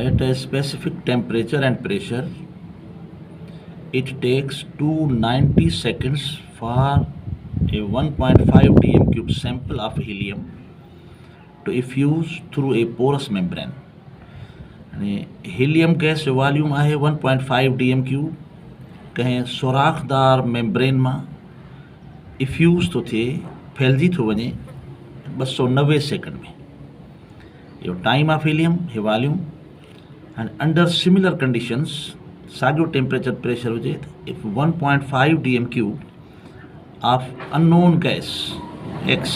At a specific temperature and pressure, it takes 290 seconds for a 1.5 dm cube sample of helium to effuse through a porous membrane. Helium gas जो volume आहे 1.5 dm cube कंहिं सुराखदार membrane मां इफ्यूज़ थो थिए, फैलिजी थो वञे 290 second में. इहो टाइम ऑफ हीलियम, हे volume. And under similar conditions साॻियो टेम्परेचर प्रेशर हुजे त if 1.5 dm cube of unknown gas X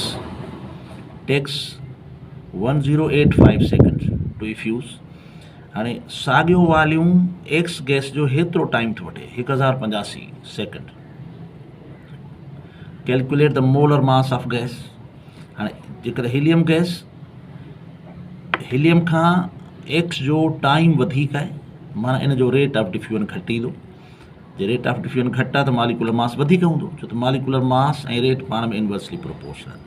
takes 1085 second to effuse. हाणे साॻियो वॉल्यूम एक्स गैस जो हेतिरो टाइम थो वठे 1085 second. Calculate the molar mass of gas. हाणे जेकर हीलियम गैस हीलियम खां एक्स जो टाइम वधीक आहे, माना इन जो रेट ऑफ डिफ्यूजन घटि ईंदो. जे रेट ऑफ डिफ्यूजन घटि आहे त मॉलिक्यूलर मास वधीक हूंदो, छो त मॉलिक्यूलर मास ऐं रेट पाण में inversely proportional.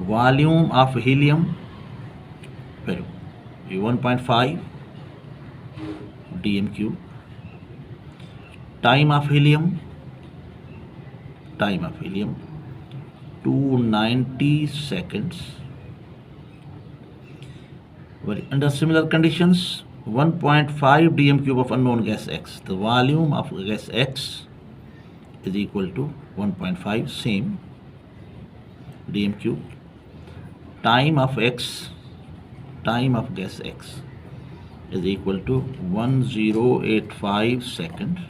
Volume of helium पहिरियों 1.5 dm cube. Time of helium 290 seconds. Well, under similar conditions 1.5 dm cube of unknown gas x, the volume of gas x is equal to 1.5 same dm cube. Time of gas x is equal to 1085 seconds.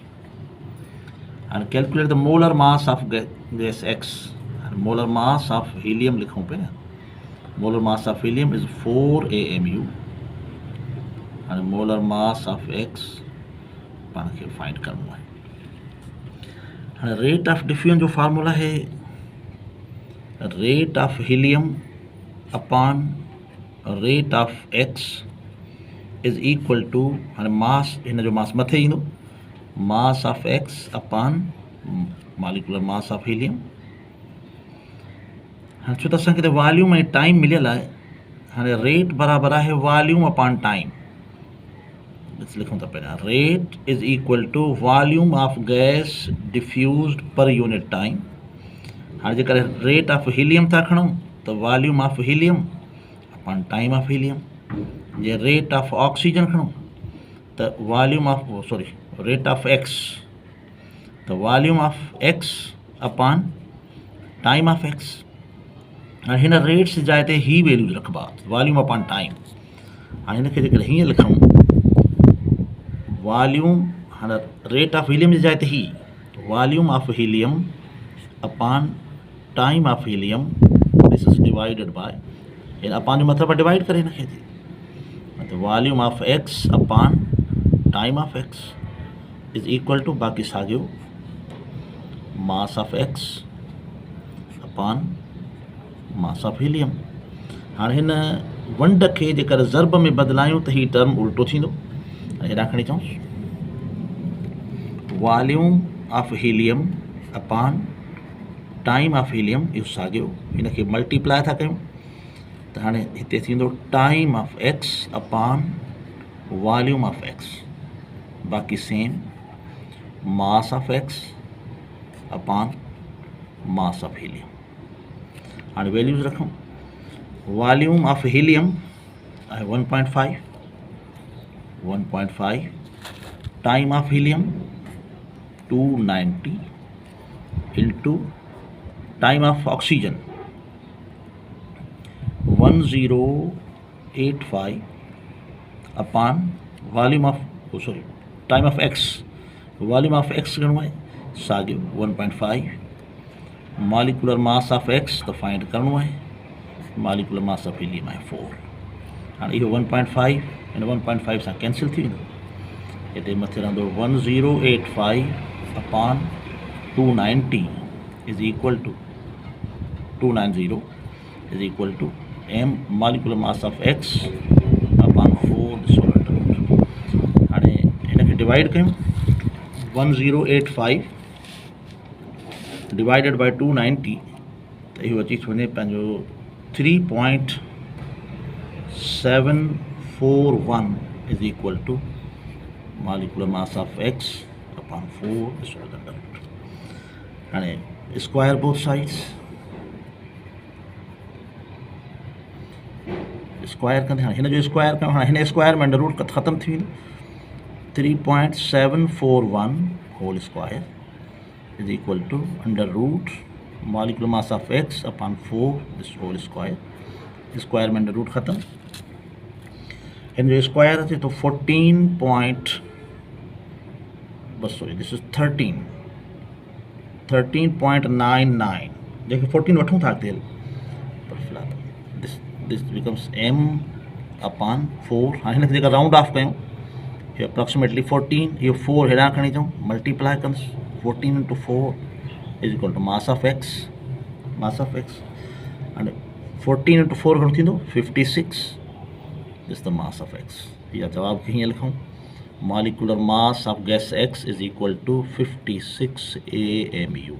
And calculate the molar mass of gas x. And molar mass of helium लिखूं पे ना. Molar mass of helium is 4 AMU. And molar mass of x पाण खे find करनो है. हाणे rate of diffusion जो formula है rate of helium upon rate of X is equal to, हाणे मास हिन जो मास मथे ईंदो, mass of X upon molecular mass of helium. हाणे छो त असांखे त वॉल्यूम ऐं टाइम मिलियल आहे, हाणे रेट बराबरि आहे वॉल्यूम अपॉन टाइम. लिखूं था पहिरियां rate is equal to volume of gas diffused per unit time. हाणे जेकर रेट ऑफ हीलियम था खणूं त volume of helium upon time of helium. जे रेट ऑफ ऑक्सीजन खणूं त volume of rate of X त volume of X upon time of X. हाणे हिन रेट्स जी जाइ ते ही वैल्यूज रखबा, वॉल्यूम अपॉन टाइम. हाणे हिनखे जेकर हीअं लिखूं वॉल्यूम, हाणे रेट ऑफ हीलियम जी जाइ ते ही volume of helium upon time of helium, this is divided by, हिन अपॉन जो मतिलबु आहे डिवाइड करे हिनखे थी. त volume of X upon time of X is equal to बाक़ी साॻियो mass of X upon mass of helium. हाणे हिन वंड खे जेकर ज़र्ब में बदिलायूं त ही टर्म उल्टो थींदो. हेॾा खणी अचूं volume of helium upon time of helium, इहो साॻियो हिनखे मल्टीप्लाए था कयूं त हाणे हिते थींदो time of X upon volume of X, बाक़ी same mass of X upon mass of helium. हाणे वैल्यूज़ रखूं. वॉल्यूम ऑफ हीलियम आहे 1.5, time of helium 290 into time of oxygen 1085 upon volume of time of X. Volume of X घणो आहे साॻियो 1.5. Molecular mass of X त find करणो आहे, molecular mass of helium आहे 4. हाणे इहो 1.5 हिन 1.5 सां कैंसिल थी वेंदो. हिते मथे रहंदो 1085 upon 290 is equal to 290 is equal to M molecular mass of X upon 4 solar term. हाणे हिनखे डिवाइड कयूं 1085 डिवाइडेड बाय 290 त इहो अची थो वञे पंहिंजो 3.7 741 is equal to molecular mass of x upon 4 is under root. And square both sides. Square कंदे हिन जो स्क्वायर कयूं हाणे हिन स्क्वायर में अंडर रूट ख़त्म थी वेंदो 3.741 whole square is equal to under root molecular mass of X upon 4 this whole square square में अंडर रूट ख़त्म हिन जो स्क्वायर अचे तो 14 पॉइंट बस सॉरी दिस इज 13.99 जेके 14 वठूं था अॻिते this becomes m upon 4 हाँ हिन खे राउंड ऑफ कयूं ये अप्रोक्सीमेटली 14 ये 4 हेॾां खणी अचूं मल्टीप्लाई कंदुसि 14 into 4 is equal to mass of x and 14 into 4 घणो थींदो 56 is the mass of x या जवाब कीअं लिखूं molecular mass of gas x is equal to 56 AMU.